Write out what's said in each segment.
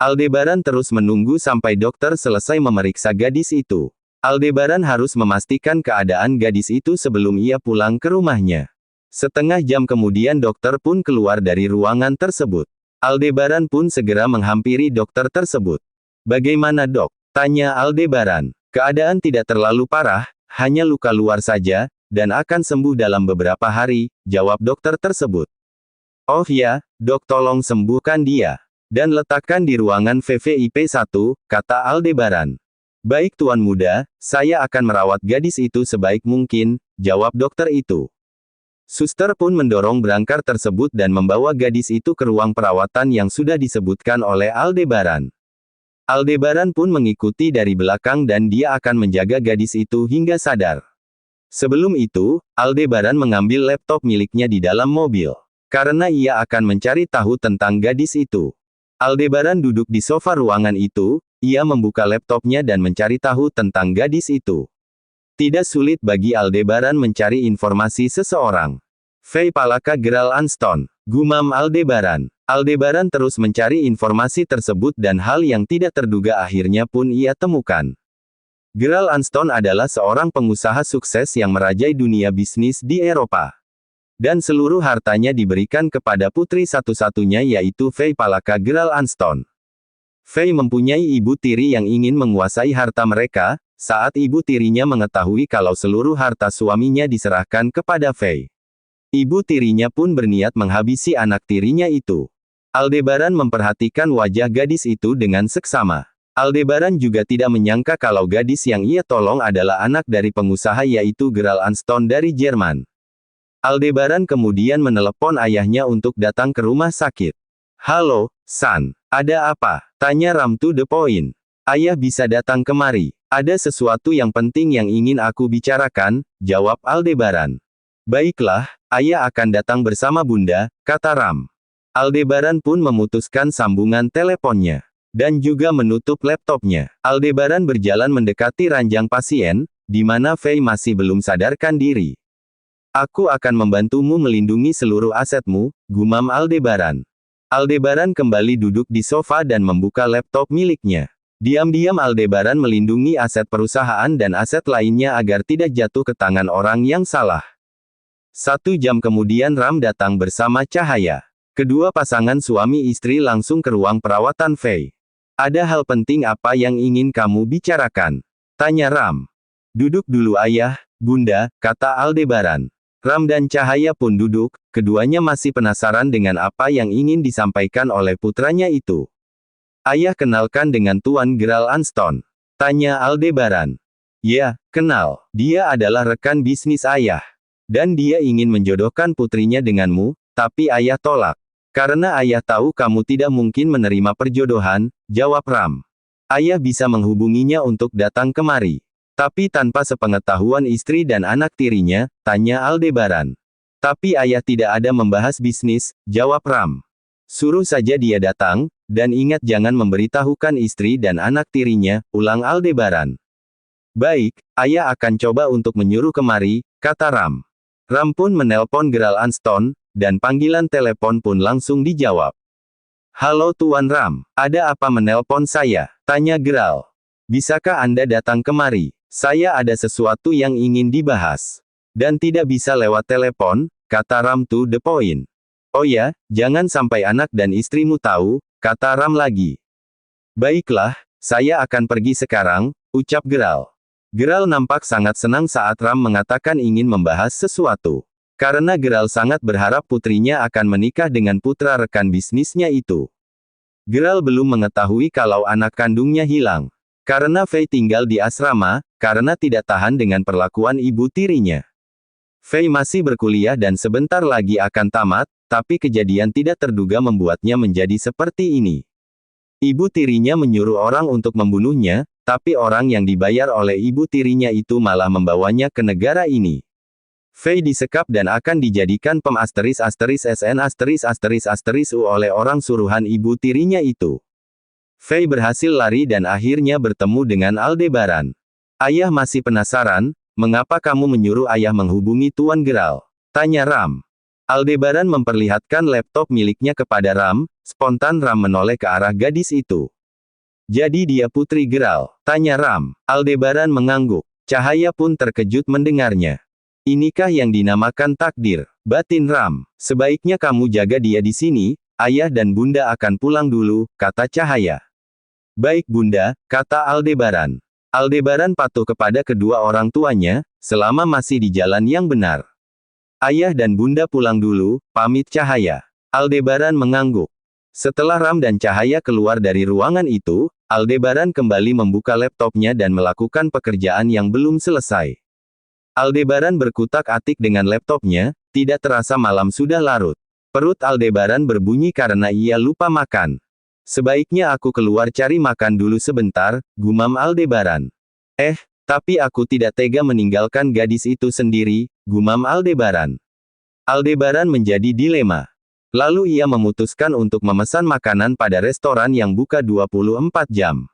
Aldebaran terus menunggu sampai dokter selesai memeriksa gadis itu. Aldebaran harus memastikan keadaan gadis itu sebelum ia pulang ke rumahnya. Setengah jam kemudian dokter pun keluar dari ruangan tersebut. Aldebaran pun segera menghampiri dokter tersebut. "Bagaimana dok?" tanya Aldebaran. "Keadaan tidak terlalu parah, hanya luka luar saja, dan akan sembuh dalam beberapa hari," jawab dokter tersebut. "Oh ya, dok, tolong sembuhkan dia. Dan letakkan di ruangan VVIP 1, kata Aldebaran. "Baik tuan muda, saya akan merawat gadis itu sebaik mungkin," jawab dokter itu. Suster pun mendorong berangkar tersebut dan membawa gadis itu ke ruang perawatan yang sudah disebutkan oleh Aldebaran. Aldebaran pun mengikuti dari belakang dan dia akan menjaga gadis itu hingga sadar. Sebelum itu, Aldebaran mengambil laptop miliknya di dalam mobil. Karena ia akan mencari tahu tentang gadis itu. Aldebaran duduk di sofa ruangan itu, ia membuka laptopnya dan mencari tahu tentang gadis itu. Tidak sulit bagi Aldebaran mencari informasi seseorang. "Faye Palaka Gerald Anston," gumam Aldebaran. Aldebaran terus mencari informasi tersebut dan hal yang tidak terduga akhirnya pun ia temukan. Gerald Anston adalah seorang pengusaha sukses yang merajai dunia bisnis di Eropa. Dan seluruh hartanya diberikan kepada putri satu-satunya yaitu Faye Palaka Gerald Anston. Faye mempunyai ibu tiri yang ingin menguasai harta mereka, saat ibu tirinya mengetahui kalau seluruh harta suaminya diserahkan kepada Faye. Ibu tirinya pun berniat menghabisi anak tirinya itu. Aldebaran memperhatikan wajah gadis itu dengan seksama. Aldebaran juga tidak menyangka kalau gadis yang ia tolong adalah anak dari pengusaha yaitu Gerald Anston dari Jerman. Aldebaran kemudian menelepon ayahnya untuk datang ke rumah sakit. "Halo, San. Ada apa?" tanya Ram to the point. "Ayah bisa datang kemari. Ada sesuatu yang penting yang ingin aku bicarakan," jawab Aldebaran. "Baiklah, ayah akan datang bersama bunda," kata Ram. Aldebaran pun memutuskan sambungan teleponnya. Dan juga menutup laptopnya. Aldebaran berjalan mendekati ranjang pasien, di mana Faye masih belum sadarkan diri. "Aku akan membantumu melindungi seluruh asetmu," gumam Aldebaran. Aldebaran kembali duduk di sofa dan membuka laptop miliknya. Diam-diam Aldebaran melindungi aset perusahaan dan aset lainnya agar tidak jatuh ke tangan orang yang salah. 1 jam kemudian Ram datang bersama Cahaya. Kedua pasangan suami istri langsung ke ruang perawatan Faye. "Ada hal penting apa yang ingin kamu bicarakan?" tanya Ram. "Duduk dulu ayah, bunda," kata Aldebaran. Ram dan Cahaya pun duduk, keduanya masih penasaran dengan apa yang ingin disampaikan oleh putranya itu. "Ayah kenalkan dengan Tuan Gerald Anston," tanya Aldebaran. "Ya, kenal. Dia adalah rekan bisnis ayah. Dan dia ingin menjodohkan putrinya denganmu, tapi ayah tolak. Karena ayah tahu kamu tidak mungkin menerima perjodohan," jawab Ram. "Ayah bisa menghubunginya untuk datang kemari. Tapi tanpa sepengetahuan istri dan anak tirinya," tanya Aldebaran. "Tapi ayah tidak ada membahas bisnis," jawab Ram. "Suruh saja dia datang, dan ingat jangan memberitahukan istri dan anak tirinya," ulang Aldebaran. "Baik, ayah akan coba untuk menyuruh kemari," kata Ram. Ram pun menelpon Gerald Anston, dan panggilan telepon pun langsung dijawab. "Halo Tuan Ram, ada apa menelpon saya?" tanya Gerald. "Bisakah Anda datang kemari? Saya ada sesuatu yang ingin dibahas. Dan tidak bisa lewat telepon," kata Ram to the point. "Oh ya, jangan sampai anak dan istrimu tahu," kata Ram lagi. "Baiklah, saya akan pergi sekarang," ucap Gerald. Gerald nampak sangat senang saat Ram mengatakan ingin membahas sesuatu. Karena Gerald sangat berharap putrinya akan menikah dengan putra rekan bisnisnya itu. Gerald belum mengetahui kalau anak kandungnya hilang. Karena Faye tinggal di asrama, karena tidak tahan dengan perlakuan ibu tirinya. Faye masih berkuliah dan sebentar lagi akan tamat, tapi kejadian tidak terduga membuatnya menjadi seperti ini. Ibu tirinya menyuruh orang untuk membunuhnya, tapi orang yang dibayar oleh ibu tirinya itu malah membawanya ke negara ini. Faye disekap dan akan dijadikan pem **SN****U oleh orang suruhan ibu tirinya itu. Faye berhasil lari dan akhirnya bertemu dengan Aldebaran. "Ayah masih penasaran, mengapa kamu menyuruh ayah menghubungi Tuan Gerald?" tanya Ram. Aldebaran memperlihatkan laptop miliknya kepada Ram, spontan Ram menoleh ke arah gadis itu. Jadi dia Putri Geralt? Tanya Ram. Aldebaran mengangguk. Cahaya pun terkejut mendengarnya. Inikah yang dinamakan takdir? Batin Ram. Sebaiknya kamu jaga dia di sini, ayah dan bunda akan pulang dulu, kata Cahaya. Baik bunda, kata Aldebaran. Aldebaran patuh kepada kedua orang tuanya, selama masih di jalan yang benar. Ayah dan bunda pulang dulu, pamit Cahaya. Aldebaran mengangguk. Setelah Ram dan Cahaya keluar dari ruangan itu, Aldebaran kembali membuka laptopnya dan melakukan pekerjaan yang belum selesai. Aldebaran berkutak-atik dengan laptopnya, tidak terasa malam sudah larut. Perut Aldebaran berbunyi karena ia lupa makan. Sebaiknya aku keluar cari makan dulu sebentar, gumam Aldebaran. Tapi aku tidak tega meninggalkan gadis itu sendiri, gumam Aldebaran. Aldebaran menjadi dilema. Lalu ia memutuskan untuk memesan makanan pada restoran yang buka 24 jam.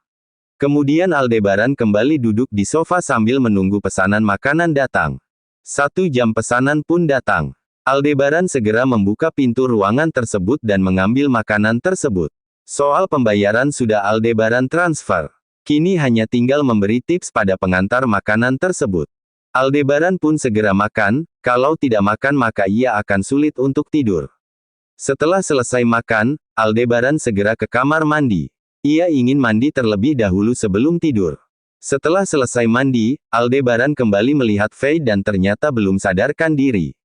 Kemudian Aldebaran kembali duduk di sofa sambil menunggu pesanan makanan datang. 1 jam pesanan pun datang. Aldebaran segera membuka pintu ruangan tersebut dan mengambil makanan tersebut. Soal pembayaran sudah Aldebaran transfer. Kini hanya tinggal memberi tips pada pengantar makanan tersebut. Aldebaran pun segera makan, kalau tidak makan maka ia akan sulit untuk tidur. Setelah selesai makan, Aldebaran segera ke kamar mandi. Ia ingin mandi terlebih dahulu sebelum tidur. Setelah selesai mandi, Aldebaran kembali melihat Faye dan ternyata belum sadarkan diri.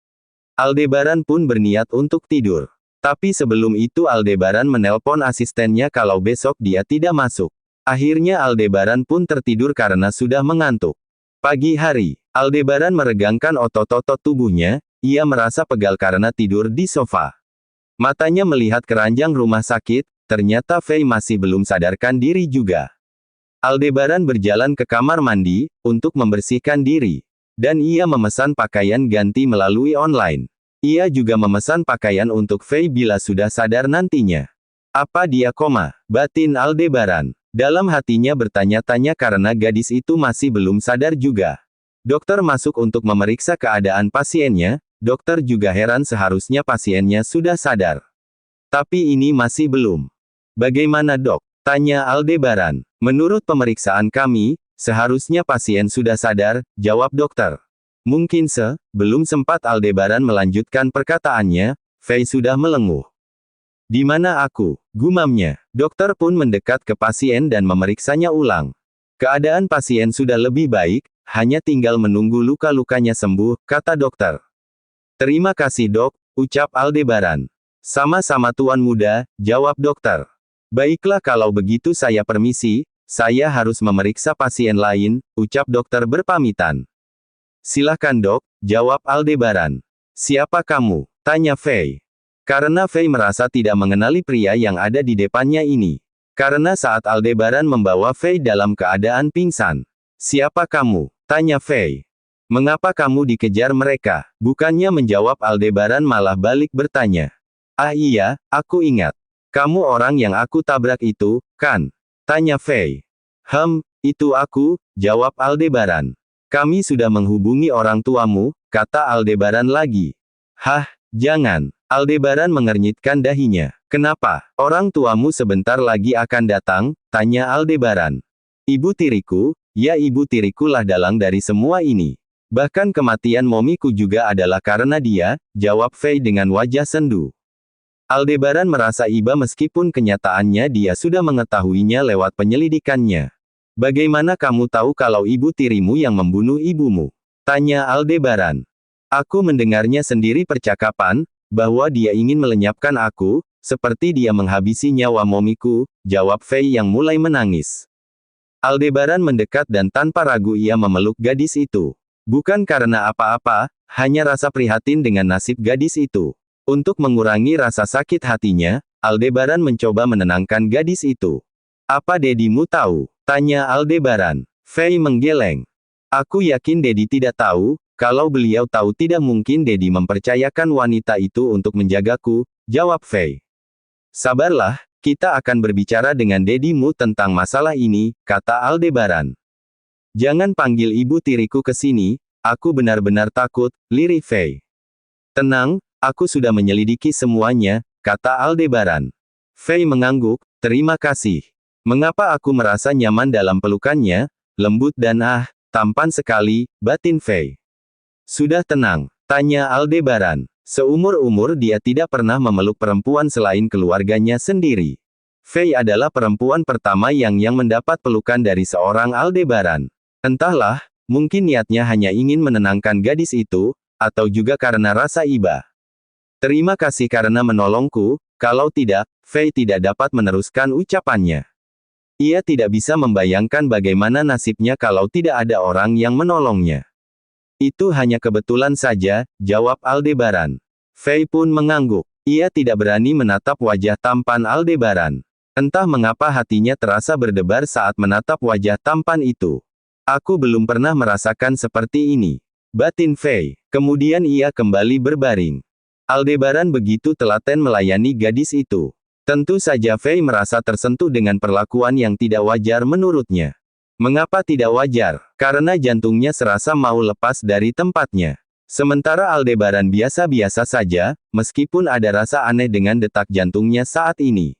Aldebaran pun berniat untuk tidur. Tapi sebelum itu Aldebaran menelpon asistennya kalau besok dia tidak masuk. Akhirnya Aldebaran pun tertidur karena sudah mengantuk. Pagi hari, Aldebaran meregangkan otot-otot tubuhnya, ia merasa pegal karena tidur di sofa. Matanya melihat keranjang rumah sakit, ternyata Faye masih belum sadarkan diri juga. Aldebaran berjalan ke kamar mandi, untuk membersihkan diri. Dan ia memesan pakaian ganti melalui online. Ia juga memesan pakaian untuk Faye bila sudah sadar nantinya. Apa dia koma? Batin Aldebaran. Dalam hatinya bertanya-tanya karena gadis itu masih belum sadar juga. Dokter masuk untuk memeriksa keadaan pasiennya, dokter juga heran seharusnya pasiennya sudah sadar. Tapi ini masih belum. Bagaimana dok? Tanya Aldebaran. Menurut pemeriksaan kami, seharusnya pasien sudah sadar, jawab dokter. Mungkin belum sempat Aldebaran melanjutkan perkataannya, Faye sudah melenguh. Di mana aku? Gumamnya. Dokter pun mendekat ke pasien dan memeriksanya ulang. Keadaan pasien sudah lebih baik, hanya tinggal menunggu luka-lukanya sembuh, kata dokter. Terima kasih dok, ucap Aldebaran. Sama-sama tuan muda, jawab dokter. Baiklah kalau begitu saya permisi, saya harus memeriksa pasien lain, ucap dokter berpamitan. Silakan dok, jawab Aldebaran. Siapa kamu? Tanya Faye. Karena Faye merasa tidak mengenali pria yang ada di depannya ini. Karena saat Aldebaran membawa Faye dalam keadaan pingsan. Siapa kamu? Tanya Faye. Mengapa kamu dikejar mereka? Bukannya menjawab Aldebaran malah balik bertanya. Ah iya, aku ingat. Kamu orang yang aku tabrak itu, kan? Tanya Faye. Itu aku, jawab Aldebaran. Kami sudah menghubungi orang tuamu, kata Aldebaran lagi. Hah, jangan. Aldebaran mengernyitkan dahinya. Kenapa? Orang tuamu sebentar lagi akan datang, tanya Aldebaran. Ibu tiriku, ya ibu tiriku lah dalang dari semua ini. Bahkan kematian momiku juga adalah karena dia, jawab Faye dengan wajah sendu. Aldebaran merasa iba meskipun kenyataannya dia sudah mengetahuinya lewat penyelidikannya. Bagaimana kamu tahu kalau ibu tirimu yang membunuh ibumu? Tanya Aldebaran. Aku mendengarnya sendiri percakapan, bahwa dia ingin melenyapkan aku, seperti dia menghabisi nyawa momiku, jawab Faye yang mulai menangis. Aldebaran mendekat dan tanpa ragu ia memeluk gadis itu. Bukan karena apa-apa, hanya rasa prihatin dengan nasib gadis itu. Untuk mengurangi rasa sakit hatinya, Aldebaran mencoba menenangkan gadis itu. Apa dedimu tahu? Tanya Aldebaran. Faye menggeleng. Aku yakin Dedi tidak tahu, kalau beliau tahu tidak mungkin Dedi mempercayakan wanita itu untuk menjagaku, jawab Faye. Sabarlah, kita akan berbicara dengan dedimu tentang masalah ini, kata Aldebaran. Jangan panggil ibu tiriku ke sini, aku benar-benar takut, lirik Faye. Tenang, Aku sudah menyelidiki semuanya, kata Aldebaran. Fei mengangguk, terima kasih. Mengapa aku merasa nyaman dalam pelukannya, lembut dan tampan sekali, batin Fei. Sudah tenang, tanya Aldebaran. Seumur-umur dia tidak pernah memeluk perempuan selain keluarganya sendiri. Fei adalah perempuan pertama yang mendapat pelukan dari seorang Aldebaran. Entahlah, mungkin niatnya hanya ingin menenangkan gadis itu, atau juga karena rasa iba. Terima kasih karena menolongku, kalau tidak, Fei tidak dapat meneruskan ucapannya. Ia tidak bisa membayangkan bagaimana nasibnya kalau tidak ada orang yang menolongnya. Itu hanya kebetulan saja, jawab Aldebaran. Fei pun mengangguk. Ia tidak berani menatap wajah tampan Aldebaran. Entah mengapa hatinya terasa berdebar saat menatap wajah tampan itu. Aku belum pernah merasakan seperti ini, batin Fei. Kemudian ia kembali berbaring. Aldebaran begitu telaten melayani gadis itu. Tentu saja Fei merasa tersentuh dengan perlakuan yang tidak wajar menurutnya. Mengapa tidak wajar? Karena jantungnya serasa mau lepas dari tempatnya. Sementara Aldebaran biasa-biasa saja, meskipun ada rasa aneh dengan detak jantungnya saat ini.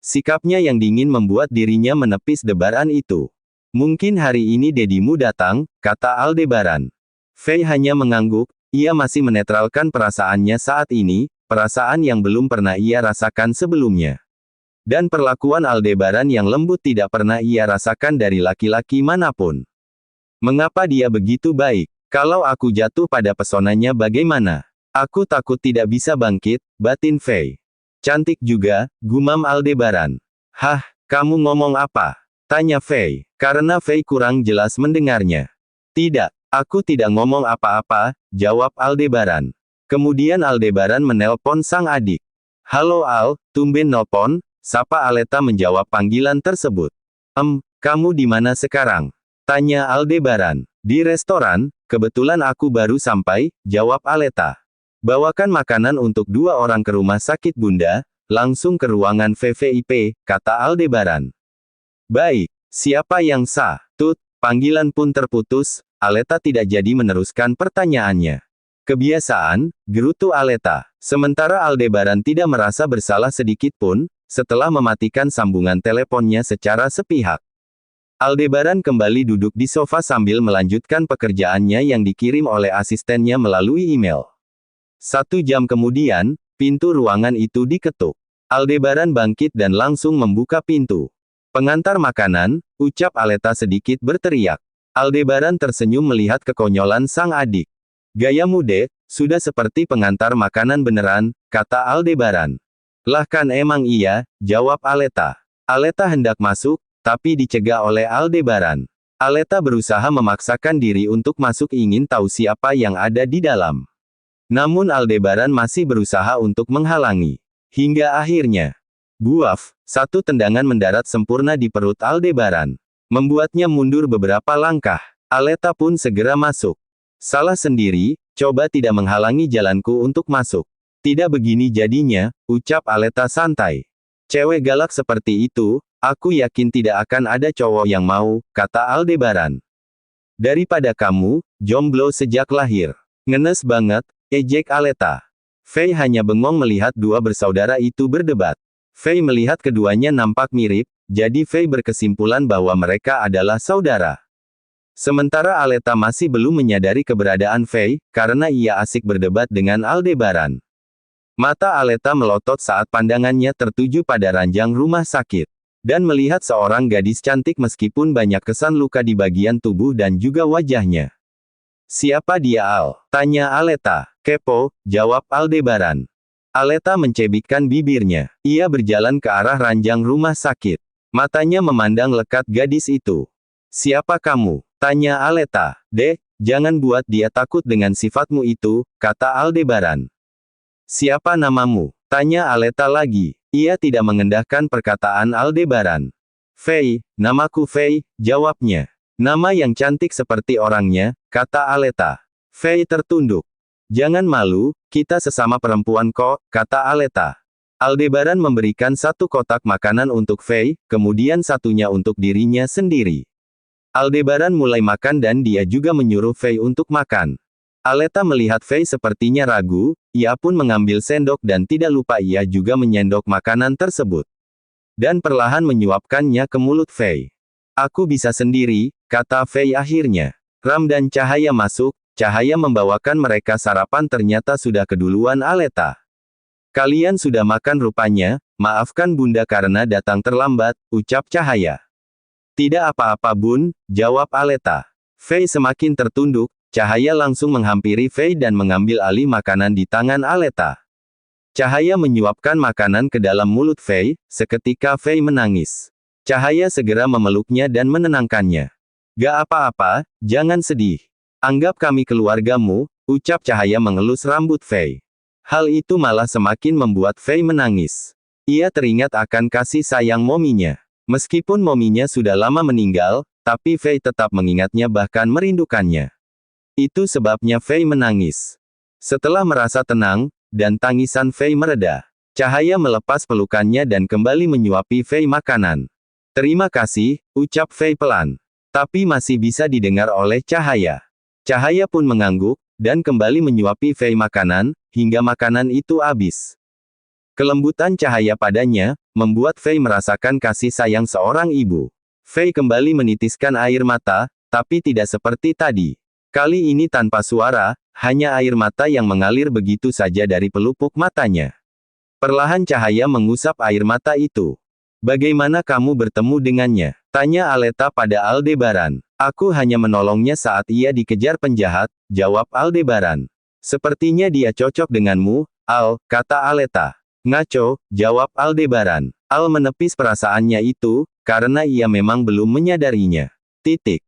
Sikapnya yang dingin membuat dirinya menepis debaran itu. Mungkin hari ini dedimu datang, kata Aldebaran. Fei hanya mengangguk. Ia masih menetralkan perasaannya saat ini, perasaan yang belum pernah ia rasakan sebelumnya. Dan perlakuan Aldebaran yang lembut tidak pernah ia rasakan dari laki-laki manapun. Mengapa dia begitu baik? Kalau aku jatuh pada pesonanya bagaimana? Aku takut tidak bisa bangkit, batin Fei. Cantik juga, gumam Aldebaran. Hah, kamu ngomong apa? Tanya Fei, karena Fei kurang jelas mendengarnya. Tidak. Aku tidak ngomong apa-apa, jawab Aldebaran. Kemudian Aldebaran menelpon sang adik. Halo Al, tumben nelpon, sapa Aleta menjawab panggilan tersebut. Kamu di mana sekarang? Tanya Aldebaran. Di restoran, kebetulan aku baru sampai, jawab Aleta. Bawakan makanan untuk 2 orang ke rumah sakit Bunda, langsung ke ruangan VVIP, kata Aldebaran. Baik, siapa yang sah? Panggilan pun terputus. Aleta tidak jadi meneruskan pertanyaannya. Kebiasaan, gerutu Aleta. Sementara Aldebaran tidak merasa bersalah sedikit pun, setelah mematikan sambungan teleponnya secara sepihak. Aldebaran kembali duduk di sofa sambil melanjutkan pekerjaannya yang dikirim oleh asistennya melalui email. 1 jam kemudian, pintu ruangan itu diketuk. Aldebaran bangkit dan langsung membuka pintu. Pengantar makanan, ucap Aleta sedikit berteriak. Aldebaran tersenyum melihat kekonyolan sang adik. Gayamu dek, sudah seperti pengantar makanan beneran, kata Aldebaran. Lah kan emang iya, jawab Aleta. Aleta hendak masuk, tapi dicegah oleh Aldebaran. Aleta berusaha memaksakan diri untuk masuk ingin tahu siapa yang ada di dalam. Namun Aldebaran masih berusaha untuk menghalangi. Hingga akhirnya, buaf, 1 tendangan mendarat sempurna di perut Aldebaran. Membuatnya mundur beberapa langkah. Aleta pun segera masuk. Salah sendiri, coba tidak menghalangi jalanku untuk masuk. Tidak begini jadinya, ucap Aleta santai. Cewek galak seperti itu, aku yakin tidak akan ada cowok yang mau, kata Aldebaran. Daripada kamu, jomblo sejak lahir. Ngenes banget, ejek Aleta. Fei hanya bengong melihat 2 bersaudara itu berdebat. Fei melihat keduanya nampak mirip, jadi Fei berkesimpulan bahwa mereka adalah saudara. Sementara Aleta masih belum menyadari keberadaan Fei, karena ia asik berdebat dengan Aldebaran. Mata Aleta melotot saat pandangannya tertuju pada ranjang rumah sakit. Dan melihat seorang gadis cantik meskipun banyak kesan luka di bagian tubuh dan juga wajahnya. Siapa dia Al? Tanya Aleta. Kepo, jawab Aldebaran. Aleta mencebikkan bibirnya. Ia berjalan ke arah ranjang rumah sakit. Matanya memandang lekat gadis itu. Siapa kamu? Tanya Aleta. Dek, jangan buat dia takut dengan sifatmu itu, kata Aldebaran. Siapa namamu? Tanya Aleta lagi. Ia tidak mengendahkan perkataan Aldebaran. Fei, namaku Fei, jawabnya. Nama yang cantik seperti orangnya, kata Aleta. Fei tertunduk. Jangan malu, kita sesama perempuan kok, kata Aleta. Aldebaran memberikan 1 kotak makanan untuk Fei, kemudian satunya untuk dirinya sendiri. Aldebaran mulai makan dan dia juga menyuruh Fei untuk makan. Aleta melihat Fei sepertinya ragu, ia pun mengambil sendok dan tidak lupa ia juga menyendok makanan tersebut. Dan perlahan menyuapkannya ke mulut Fei. Aku bisa sendiri, kata Fei akhirnya. Ram dan cahaya masuk, cahaya membawakan mereka sarapan ternyata sudah keduluan Aleta. Kalian sudah makan rupanya, maafkan bunda karena datang terlambat, ucap cahaya. Tidak apa-apa bun, jawab Aleta. Fei semakin tertunduk, cahaya langsung menghampiri Fei dan mengambil alih makanan di tangan Aleta. Cahaya menyuapkan makanan ke dalam mulut Fei, seketika Fei menangis. Cahaya segera memeluknya dan menenangkannya. Gak apa-apa, jangan sedih. Anggap kami keluargamu, ucap cahaya mengelus rambut Fei. Hal itu malah semakin membuat Fei menangis. Ia teringat akan kasih sayang mominya. Meskipun mominya sudah lama meninggal, tapi Fei tetap mengingatnya bahkan merindukannya. Itu sebabnya Fei menangis. Setelah merasa tenang, dan tangisan Fei mereda, cahaya melepas pelukannya dan kembali menyuapi Fei makanan. Terima kasih, ucap Fei pelan. Tapi masih bisa didengar oleh cahaya. Cahaya pun mengangguk, dan kembali menyuapi Fei makanan, hingga makanan itu habis. Kelembutan cahaya padanya, membuat Fei merasakan kasih sayang seorang ibu. Fei kembali menitiskan air mata, tapi tidak seperti tadi. Kali ini tanpa suara, hanya air mata yang mengalir begitu saja dari pelupuk matanya. Perlahan cahaya mengusap air mata itu. Bagaimana kamu bertemu dengannya? Tanya Aleta pada Aldebaran. Aku hanya menolongnya saat ia dikejar penjahat, jawab Aldebaran. Sepertinya dia cocok denganmu, Al, kata Aleta. Ngaco, jawab Aldebaran. Al menepis perasaannya itu, karena ia memang belum menyadarinya. Titik.